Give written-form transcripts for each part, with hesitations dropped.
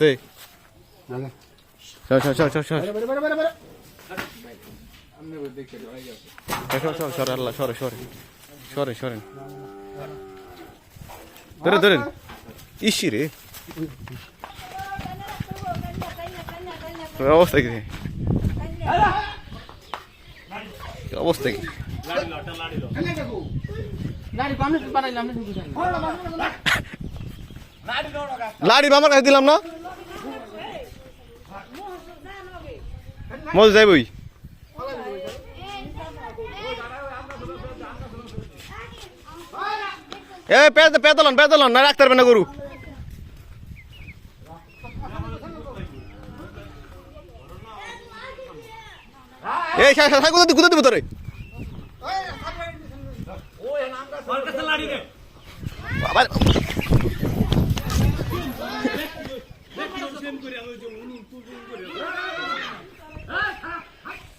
তে চল চল চল চল চল সরে আল্লাহ সরে সরে সরে সরেন ধরে ধরেন ইসি রে অবস্থা কি অবস্থা কি লাড়ি আমার কাছে দিলাম না মজ যাইবই এ পেতলন পেতলন না রাখতে পারবে না গরু এই গুদা দিব তোরে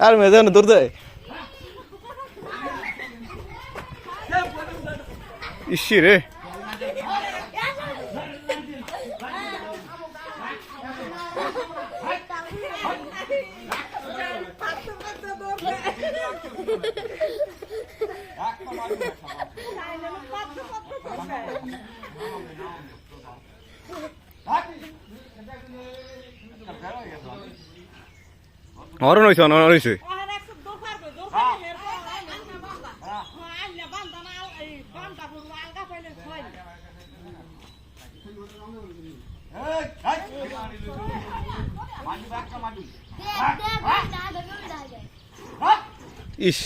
আর মেয়ে যেন দূর দেয় ইসি রে অরণ হয়েছে অরণ হয়েছে ইস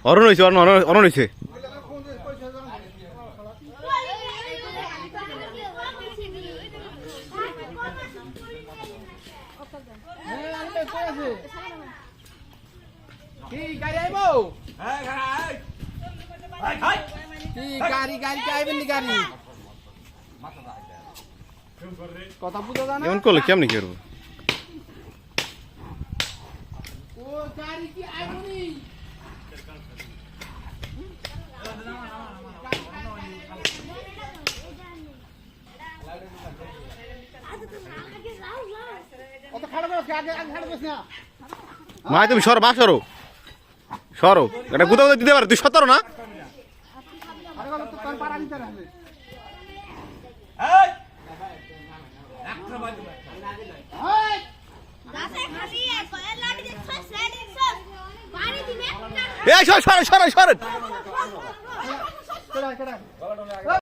অরণ হয়েছে অরণ হয়েছে এমন করলে কেমনি করবো মা তুমি সরো মা সরো সরো এটা কোথাও দিতে পারো তুই সতেরো না সরেন